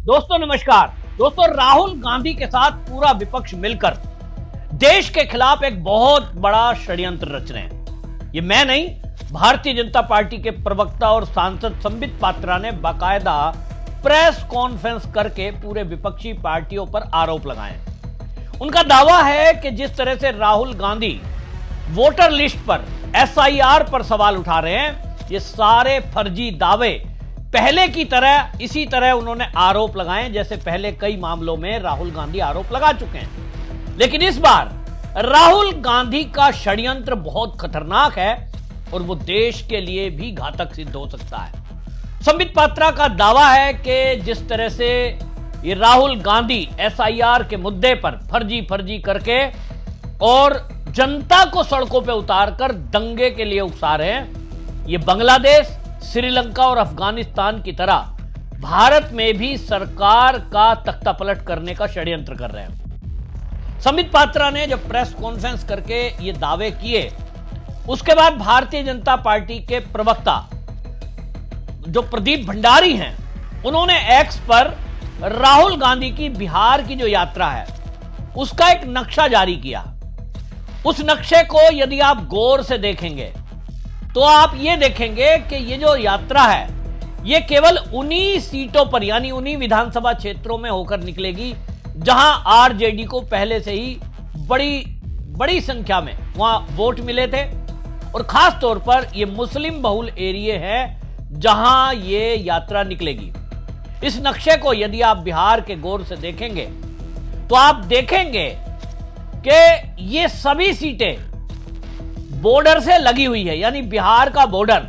दोस्तों नमस्कार। दोस्तों राहुल गांधी के साथ पूरा विपक्ष मिलकर देश के खिलाफ एक बहुत बड़ा षड्यंत्र रच रहे हैं। ये मैं नहीं, भारतीय जनता पार्टी के प्रवक्ता और सांसद संबित पात्रा ने बाकायदा प्रेस कॉन्फ्रेंस करके पूरे विपक्षी पार्टियों पर आरोप लगाए। उनका दावा है कि जिस तरह से राहुल गांधी वोटर लिस्ट पर SIR पर सवाल उठा रहे हैं, ये सारे फर्जी दावे पहले की तरह इसी तरह उन्होंने आरोप लगाए जैसे पहले कई मामलों में राहुल गांधी आरोप लगा चुके हैं। लेकिन इस बार राहुल गांधी का षड्यंत्र बहुत खतरनाक है और वो देश के लिए भी घातक सिद्ध हो सकता है। संबित पात्रा का दावा है कि जिस तरह से ये राहुल गांधी SIR के मुद्दे पर फर्जी करके और जनता को सड़कों पे उतारकर दंगे के लिए उकसा रहे हैं, ये बांग्लादेश, श्रीलंका और अफगानिस्तान की तरह भारत में भी सरकार का तख्तापलट करने का षड्यंत्र कर रहे हैं। संबित पात्रा ने जब प्रेस कॉन्फ्रेंस करके ये दावे किए, उसके बाद भारतीय जनता पार्टी के प्रवक्ता जो प्रदीप भंडारी हैं, उन्होंने एक्स पर राहुल गांधी की बिहार की जो यात्रा है उसका एक नक्शा जारी किया। उस नक्शे को यदि आप गौर से देखेंगे तो आप ये देखेंगे कि ये जो यात्रा है ये केवल उन्हीं सीटों पर यानी उन्हीं विधानसभा क्षेत्रों में होकर निकलेगी जहां RJD को पहले से ही बड़ी संख्या में वहां वोट मिले थे और खास तौर पर ये मुस्लिम बहुल एरिया है जहां ये यात्रा निकलेगी। इस नक्शे को यदि आप बिहार के गौर से देखेंगे तो आप देखेंगे कि ये सभी सीटें बॉर्डर से लगी हुई है, यानी बिहार का बॉर्डर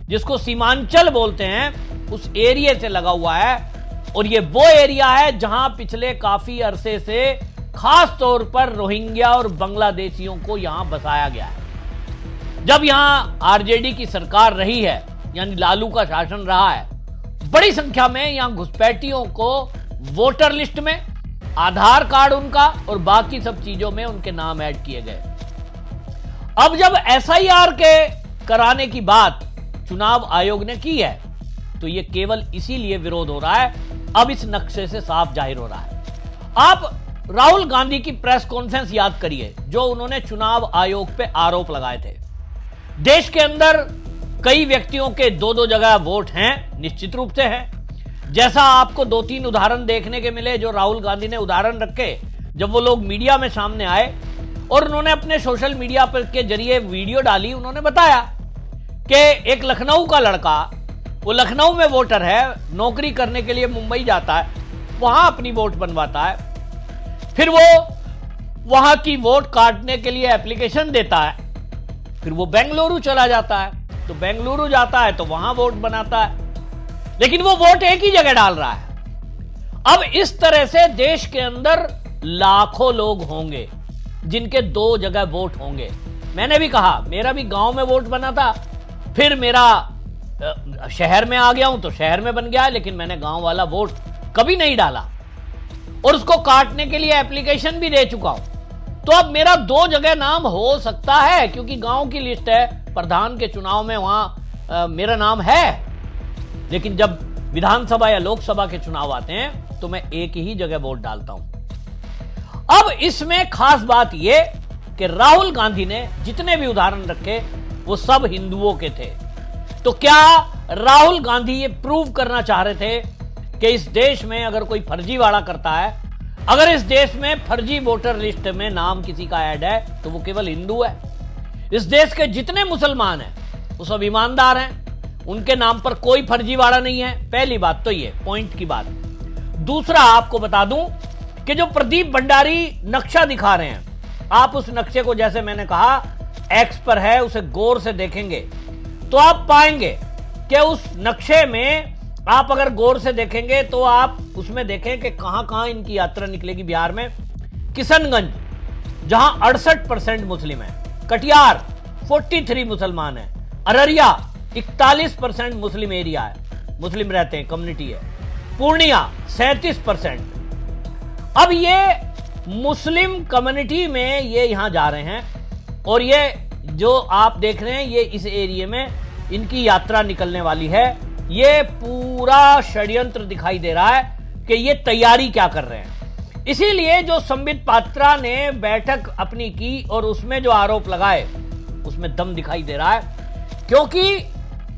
जिसको सीमांचल बोलते हैं उस एरिया से लगा हुआ है। और ये वो एरिया है जहां पिछले काफी अरसे से खास तौर पर रोहिंग्या और बांग्लादेशियों को यहां बसाया गया है। जब यहां RJD की सरकार रही है यानी लालू का शासन रहा है, बड़ी संख्या में यहां घुसपैठियों को वोटर लिस्ट में आधार कार्ड उनका और बाकी सब चीजों में उनके नाम ऐड किए गए। अब जब SIR के कराने की बात चुनाव आयोग ने की है तो यह केवल इसीलिए विरोध हो रहा है, अब इस नक्शे से साफ जाहिर हो रहा है। आप राहुल गांधी की प्रेस कॉन्फ्रेंस याद करिए जो उन्होंने चुनाव आयोग पे आरोप लगाए थे। देश के अंदर कई व्यक्तियों के दो जगह वोट हैं, निश्चित रूप से हैं। जैसा आपको 2-3 उदाहरण देखने के मिले जो राहुल गांधी ने उदाहरण रखे जब वो लोग मीडिया में सामने आए और उन्होंने अपने सोशल मीडिया पर के जरिए वीडियो डाली। उन्होंने बताया कि एक लखनऊ का लड़का, वो लखनऊ में वोटर है, नौकरी करने के लिए मुंबई जाता है, वहां अपनी वोट बनवाता है, फिर वो वहां की वोट काटने के लिए एप्लीकेशन देता है, फिर वो बेंगलुरु चला जाता है, तो बेंगलुरु जाता है तो वहां वोट बनाता है, लेकिन वो वोट एक ही जगह डाल रहा है। अब इस तरह से देश के अंदर लाखों लोग होंगे जिनके 2 जगह वोट होंगे। मैंने भी कहा, मेरा भी गांव में वोट बना था, फिर मेरा शहर में आ गया हूं तो शहर में बन गया है, लेकिन मैंने गांव वाला वोट कभी नहीं डाला और उसको काटने के लिए एप्लीकेशन भी दे चुका हूं। तो अब मेरा 2 जगह नाम हो सकता है क्योंकि गांव की लिस्ट है, प्रधान के चुनाव में वहां मेरा नाम है, लेकिन जब विधानसभा या लोकसभा के चुनाव आते हैं तो मैं एक ही जगह वोट डालता हूं। अब इसमें खास बात यह कि राहुल गांधी ने जितने भी उदाहरण रखे वो सब हिंदुओं के थे। तो क्या राहुल गांधी ये प्रूव करना चाह रहे थे कि इस देश में अगर कोई फर्जीवाड़ा करता है, अगर इस देश में फर्जी वोटर लिस्ट में नाम किसी का ऐड है तो वो केवल हिंदू है? इस देश के जितने मुसलमान हैं वो सब ईमानदार हैं, उनके नाम पर कोई फर्जीवाड़ा नहीं है। पहली बात तो ये पॉइंट की बात। दूसरा, आपको बता दूं कि जो प्रदीप भंडारी नक्शा दिखा रहे हैं, आप उस नक्शे को जैसे मैंने कहा एक्स पर है, उसे गौर से देखेंगे तो आप पाएंगे कि उस नक्शे में आप अगर गौर से देखेंगे तो आप उसमें देखें कि कहां इनकी यात्रा निकलेगी। बिहार में किशनगंज जहां 68% मुस्लिम है, कटिहार 43 मुसलमान है, अररिया 41% मुस्लिम एरिया है, मुस्लिम रहते हैं, कम्युनिटी है, पूर्णिया 37%। अब ये मुस्लिम कम्युनिटी में ये यहां जा रहे हैं और ये जो आप देख रहे हैं ये इस एरिया में इनकी यात्रा निकलने वाली है। ये पूरा षड्यंत्र दिखाई दे रहा है कि ये तैयारी क्या कर रहे हैं। इसीलिए जो संबित पात्रा ने बैठक अपनी की और उसमें जो आरोप लगाए उसमें दम दिखाई दे रहा है, क्योंकि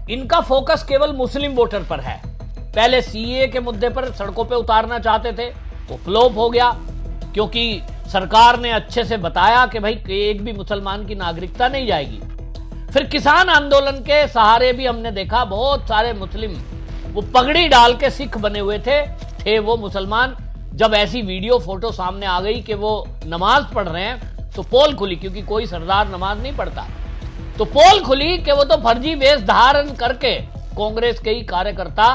इनका फोकस केवल मुस्लिम वोटर पर है। पहले सीए के मुद्दे पर सड़कों पे उतारना चाहते थे, वो फ्लॉप हो गया, क्योंकि सरकार ने अच्छे से बताया कि भाई एक भी मुसलमान की नागरिकता नहीं जाएगी। फिर किसान आंदोलन के सहारे भी हमने देखा बहुत सारे मुस्लिम वो पगड़ी डाल के सिख बने हुए थे वो मुसलमान। जब ऐसी वीडियो फोटो सामने आ गई कि वो नमाज पढ़ रहे हैं तो पोल खुली, क्योंकि कोई सरदार नमाज नहीं पढ़ता, तो पोल खुली कि वो तो फर्जी वेश धारण करके कांग्रेस के ही कार्यकर्ता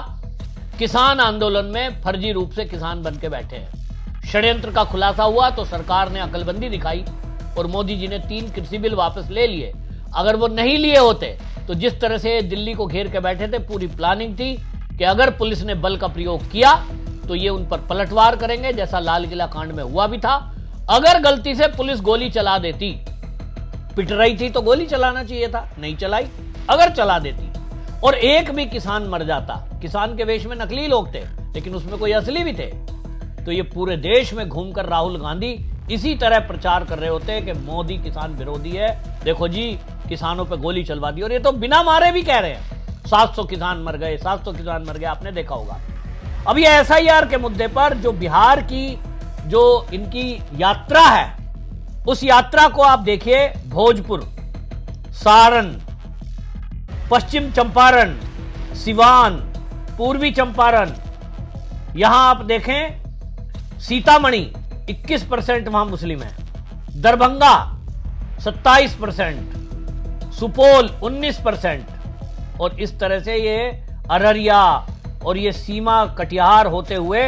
किसान आंदोलन में फर्जी रूप से किसान बन के बैठे हैं। षड्यंत्र का खुलासा हुआ तो सरकार ने अकलबंदी दिखाई और मोदी जी ने 3 कृषि बिल वापस ले लिए। अगर वो नहीं लिए होते तो जिस तरह से दिल्ली को घेर के बैठे थे, पूरी प्लानिंग थी कि अगर पुलिस ने बल का प्रयोग किया तो ये उन पर पलटवार करेंगे, जैसा लाल किला कांड में हुआ भी था। अगर गलती से पुलिस गोली चला देती, पिट रही थी तो गोली चलाना चाहिए था, नहीं चलाई। अगर चला देती और एक भी किसान मर जाता, किसान के वेश में नकली लोग थे लेकिन उसमें कोई असली भी थे, तो ये पूरे देश में घूमकर राहुल गांधी इसी तरह प्रचार कर रहे होते कि मोदी किसान विरोधी है, देखो जी किसानों पे गोली चलवा दी। और ये तो बिना मारे भी कह रहे हैं 700 किसान मर गए, 700 किसान मर गए, आपने देखा होगा। अब ये एसआईआर के मुद्दे पर जो बिहार की जो इनकी यात्रा है, उस यात्रा को आप देखिए, भोजपुर, सारण, पश्चिम चंपारण, सिवान, पूर्वी चंपारण, यहां आप देखें सीतामढ़ी 21% वहां मुस्लिम है, दरभंगा 27%, सुपौल 19%, और इस तरह से ये अररिया और ये सीमा कटिहार होते हुए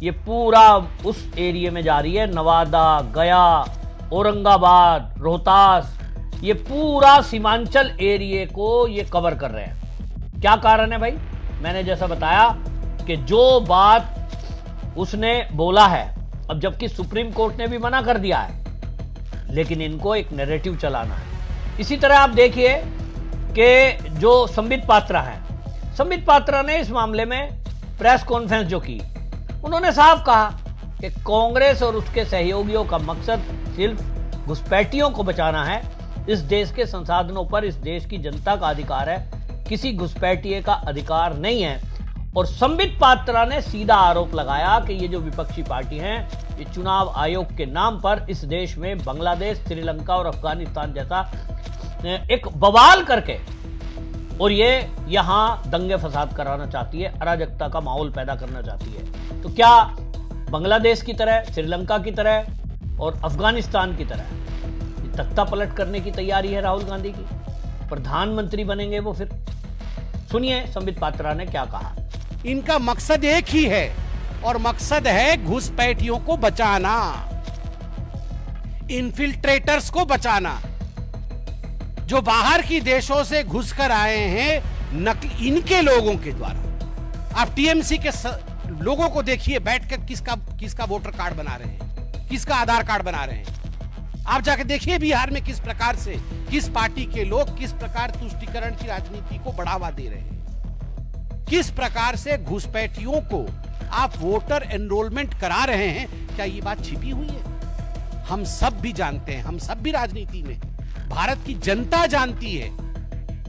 ये पूरा उस एरिया में जा रही है, नवादा, गया, औरंगाबाद, रोहतास, ये पूरा सीमांचल एरिया को ये कवर कर रहे हैं। क्या कारण है भाई? मैंने जैसा बताया कि जो बात उसने बोला है, अब जबकि सुप्रीम कोर्ट ने भी मना कर दिया है, लेकिन इनको एक नैरेटिव चलाना है। इसी तरह आप देखिए कि जो संबित पात्रा है, संबित पात्रा ने इस मामले में प्रेस कॉन्फ्रेंस जो की, उन्होंने साफ कहा कि कांग्रेस और उसके सहयोगियों का मकसद सिर्फ घुसपैठियों को बचाना है। इस देश के संसाधनों पर इस देश की जनता का अधिकार है, किसी घुसपैठिए का अधिकार नहीं है। और संबित पात्रा ने सीधा आरोप लगाया कि ये जो विपक्षी पार्टी हैं, ये चुनाव आयोग के नाम पर इस देश में बांग्लादेश, श्रीलंका और अफगानिस्तान जैसा एक बवाल करके और ये यहां दंगे फसाद कराना चाहती है, अराजकता का माहौल पैदा करना चाहती है। तो क्या बांग्लादेश की तरह, श्रीलंका की तरह और अफगानिस्तान की तरह तख्ता पलट करने की तैयारी है राहुल गांधी की? प्रधानमंत्री बनेंगे वो फिर? सुनिए संबित पात्रा ने क्या कहा। इनका मकसद एक ही है और मकसद है घुसपैठियों को बचाना, इन्फिल्ट्रेटर्स को बचाना, जो बाहर की देशों से घुसकर आए हैं इनके लोगों के द्वारा। आप टीएमसी के लोगों को देखिए बैठकर किसका वोटर कार्ड बना रहे हैं, किसका आधार कार्ड बना रहे हैं। आप जाकर देखिए बिहार में किस प्रकार से किस पार्टी के लोग किस प्रकार तुष्टीकरण की राजनीति को बढ़ावा दे रहे हैं, किस प्रकार से घुसपैठियों को आप वोटर एनरोलमेंट करा रहे हैं। क्या ये बात छिपी हुई है? हम सब भी जानते हैं, हम सब भी राजनीति में, भारत की जनता जानती है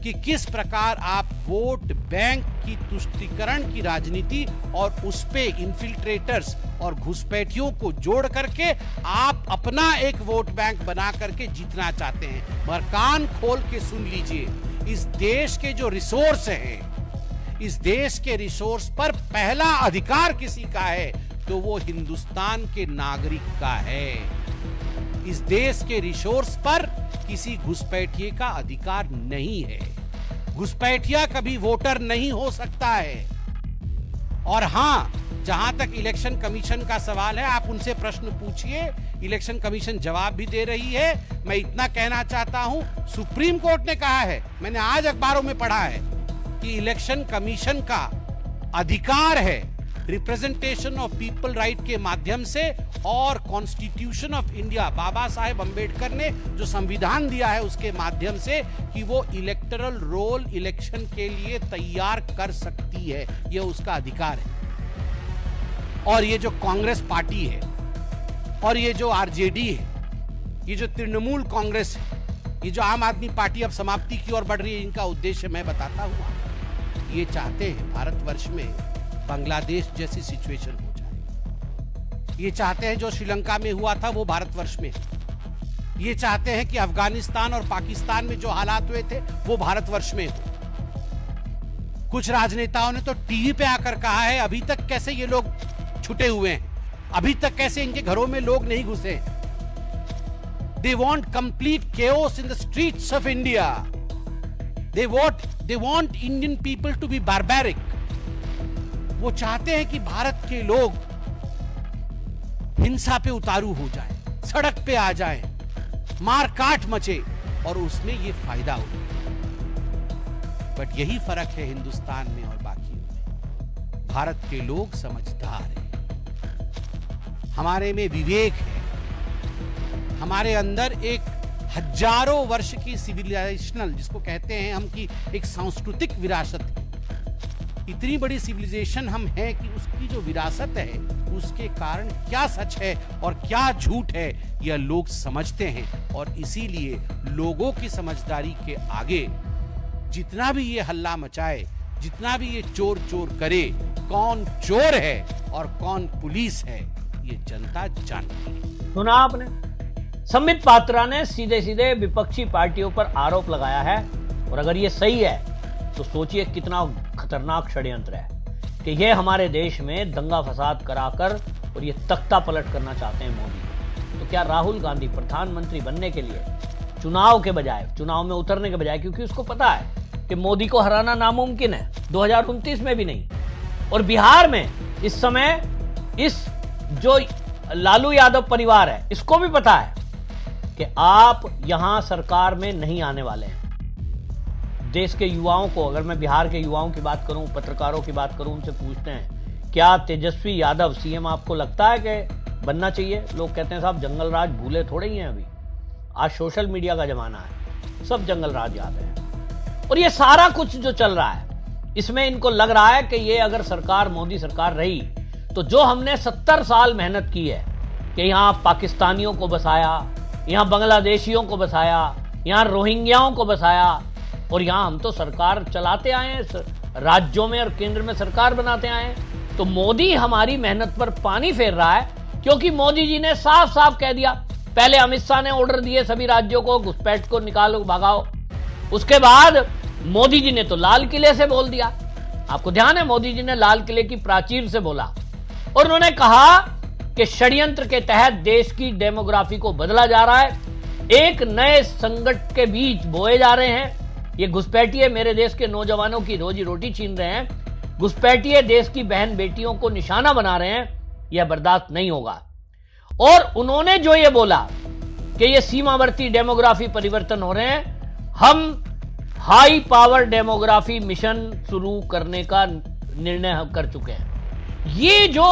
कि किस प्रकार आप वोट बैंक की तुष्टीकरण की राजनीति और उस पे इन्फिल्ट्रेटर्स और घुसपैठियों को जोड़ करके आप अपना एक वोट बैंक बना करके जीतना चाहते हैं। मगर कान खोल के सुन लीजिए, इस देश के जो रिसोर्स हैं, इस देश के रिसोर्स पर पहला अधिकार किसी का है तो वो हिंदुस्तान के नागरिक का है। इस देश के रिसोर्स पर किसी घुसपैठिए का अधिकार नहीं है। घुसपैठिया कभी वोटर नहीं हो सकता है। और हां, जहां तक इलेक्शन कमीशन का सवाल है, आप उनसे प्रश्न पूछिए, इलेक्शन कमीशन जवाब भी दे रही है। मैं इतना कहना चाहता हूं, सुप्रीम कोर्ट ने कहा है, मैंने आज अखबारों में पढ़ा है कि इलेक्शन कमीशन का अधिकार है रिप्रेजेंटेशन ऑफ पीपल राइट के माध्यम से और constitution of India, Baba Saheb Ambedkar ने जो संविधान दिया है उसके माध्यम से, कि वो इलेक्टरल रोल इलेक्शन के लिए तैयार कर सकती है। यह उसका अधिकार है। और ये जो कांग्रेस पार्टी है और ये जो आरजेडी है, ये जो तृणमूल कांग्रेस है, ये जो आम आदमी पार्टी अब समाप्ति की ओर बढ़ रही है, इनका उद्देश्य मैं बताता हूं। ये चाहते हैं भारतवर्ष में बांग्लादेश जैसी सिचुएशन हो जाए। ये चाहते हैं जो श्रीलंका में हुआ था वो भारतवर्ष में। ये चाहते हैं कि अफगानिस्तान और पाकिस्तान में जो हालात हुए थे वो भारतवर्ष में हो। कुछ राजनेताओं ने तो टीवी पे आकर कहा है अभी तक कैसे ये लोग छुटे हुए हैं, अभी तक कैसे इनके घरों में लोग नहीं घुसे हैं। They want complete chaos in the streets of India. They want Indian people to be barbaric. वो चाहते हैं कि भारत के लोग हिंसा पे उतारू हो जाए, सड़क पे आ जाए, मार काट मचे और उसमें ये फायदा हो। बट यही फर्क है हिंदुस्तान में और बाकी में। भारत के लोग समझदार हैं, हमारे में विवेक है, हमारे अंदर एक हजारों वर्ष की सिविलाइजेशनल, जिसको कहते हैं हम, की एक सांस्कृतिक विरासत है। इतनी बड़ी सिविलाइजेशन हम हैं कि उसकी जो विरासत है उसके कारण क्या सच है और क्या झूठ है यह लोग समझते हैं। और इसीलिए लोगों की समझदारी के आगे जितना भी ये हल्ला मचाए, जितना भी ये चोर चोर करे, कौन चोर है और कौन पुलिस है ये जनता जानती है। सुना आपने, संबित पात्रा ने सीधे सीधे विपक्षी पार्टियों पर आरोप लगाया है। और अगर ये सही है तो सोचिए कितना खतरनाक षड्यंत्र है कि ये हमारे देश में दंगा फसाद कराकर और ये तख्ता पलट करना चाहते हैं मोदी। तो क्या राहुल गांधी प्रधानमंत्री बनने के लिए चुनाव में उतरने के बजाय, क्योंकि उसको पता है कि मोदी को हराना नामुमकिन है, 2029 में भी नहीं, और बिहार में इस समय इस जो लालू यादव परिवार है इसको भी पता है कि आप यहां सरकार में नहीं आने वाले हैं। देश के युवाओं को, अगर मैं बिहार के युवाओं की बात करूं, पत्रकारों की बात करूं, उनसे पूछते हैं क्या तेजस्वी यादव सीएम आपको लगता है कि बनना चाहिए? लोग कहते हैं साहब जंगल राज भूले थोड़े ही हैं, अभी आज सोशल मीडिया का जमाना है, सब जंगल राज याद है। और ये सारा कुछ जो चल रहा है इसमें इनको लग रहा है कि ये अगर सरकार मोदी सरकार रही तो जो हमने 70 साल मेहनत की है कि यहाँ पाकिस्तानियों को बसाया, यहाँ बांग्लादेशियों को बसाया, यहाँ रोहिंग्याओं को बसाया, और यहाँ हम तो सरकार चलाते आए हैं, राज्यों में और केंद्र में सरकार बनाते आए हैं। तो मोदी हमारी मेहनत पर पानी फेर रहा है, क्योंकि मोदी जी ने साफ साफ कह दिया। पहले अमित शाह ने ऑर्डर दिए सभी राज्यों को घुसपैठ को निकालो भगाओ, उसके बाद मोदी जी ने तो लाल किले से बोल दिया। आपको ध्यान है, मोदी जी ने लाल किले की प्राचीर से बोला और उन्होंने कहा कि षड्यंत्र के तहत देश की डेमोग्राफी को बदला जा रहा है, एक नए संकट के बीज बोए जा रहे हैं। ये घुसपैठिए मेरे देश के नौजवानों की रोजी रोटी छीन रहे हैं, घुसपैठिए देश की बहन बेटियों को निशाना बना रहे हैं, यह बर्दाश्त नहीं होगा। और उन्होंने जो ये बोला कि ये सीमावर्ती डेमोग्राफी परिवर्तन हो रहे हैं, हम हाई पावर डेमोग्राफी मिशन शुरू करने का निर्णय कर चुके हैं। ये जो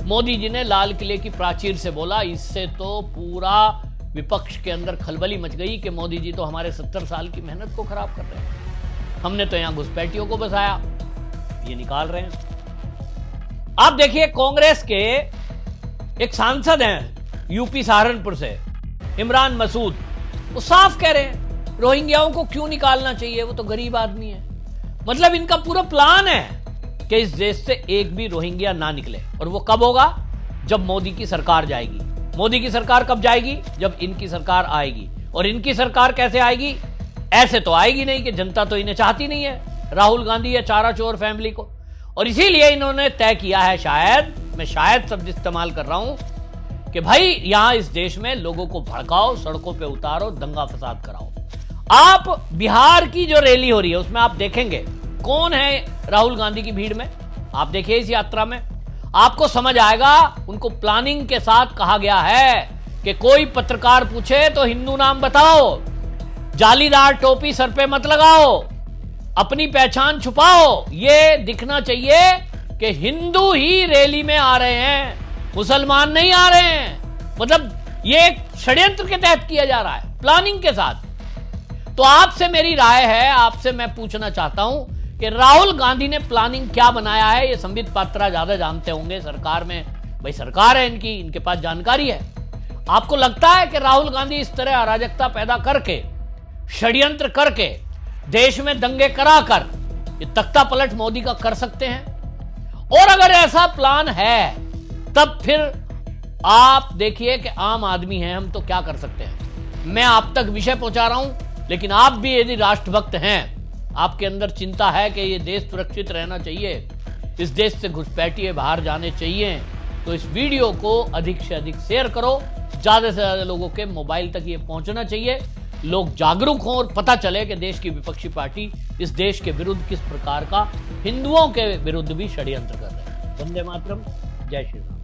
मोदी जी ने लाल किले की प्राचीर से बोला, इससे तो पूरा विपक्ष के अंदर खलबली मच गई कि मोदी जी तो हमारे 70 साल की मेहनत को खराब कर रहे हैं। हमने तो यहां घुसपैठियों को बसाया, ये निकाल रहे हैं। आप देखिए कांग्रेस के एक सांसद हैं यूपी सहारनपुर से, इमरान मसूद, वो साफ कह रहे हैं रोहिंग्याओं को क्यों निकालना चाहिए, वो तो गरीब आदमी है। मतलब इनका पूरा प्लान है कि इस देश से एक भी रोहिंग्या ना निकले। और वो कब होगा? जब मोदी की सरकार जाएगी। मोदी की सरकार कब जाएगी? जब इनकी सरकार आएगी। और इनकी सरकार कैसे आएगी? ऐसे तो आएगी नहीं कि जनता तो इन्हें चाहती नहीं है, राहुल गांधी या चारा चोर फैमिली को। और इसीलिए इन्होंने तय किया है, शायद, मैं शायद शब्द इस्तेमाल कर रहा हूं, कि भाई यहां इस देश में लोगों को भड़काओ, सड़कों पे उतारो, दंगा फसाद कराओ। आप बिहार की जो रैली हो रही है उसमें आप देखेंगे कौन है राहुल गांधी की भीड़ में। आप देखिए इस यात्रा में आपको समझ आएगा। उनको प्लानिंग के साथ कहा गया है कि कोई पत्रकार पूछे तो हिंदू नाम बताओ, जालीदार टोपी सर पे मत लगाओ, अपनी पहचान छुपाओ, ये दिखना चाहिए कि हिंदू ही रैली में आ रहे हैं, मुसलमान नहीं आ रहे हैं। मतलब ये एक षड्यंत्र के तहत किया जा रहा है, प्लानिंग के साथ। तो आपसे मेरी राय है, आपसे मैं पूछना चाहता हूं कि राहुल गांधी ने प्लानिंग क्या बनाया है, ये संबित पात्रा ज्यादा जानते होंगे। सरकार में भाई सरकार है इनकी, इनके पास जानकारी है। आपको लगता है कि राहुल गांधी इस तरह अराजकता पैदा करके, षड्यंत्र करके, देश में दंगे कराकर ये तख्ता पलट मोदी का कर सकते हैं? और अगर ऐसा प्लान है तब फिर आप देखिए कि आम आदमी हैं हम, तो क्या कर सकते हैं। मैं आप तक विषय पहुंचा रहा हूं, लेकिन आप भी यदि राष्ट्रभक्त हैं, आपके अंदर चिंता है कि ये देश सुरक्षित रहना चाहिए, इस देश से घुसपैठिए बाहर जाने चाहिए, तो इस वीडियो को अधिक से अधिक शेयर करो। ज्यादा से ज्यादा लोगों के मोबाइल तक ये पहुंचना चाहिए, लोग जागरूक हों और पता चले कि देश की विपक्षी पार्टी इस देश के विरुद्ध किस प्रकार का हिंदुओं के विरुद्ध भी षड्यंत्र कर रहे हैं। वंदे मातरम, जय श्री राम।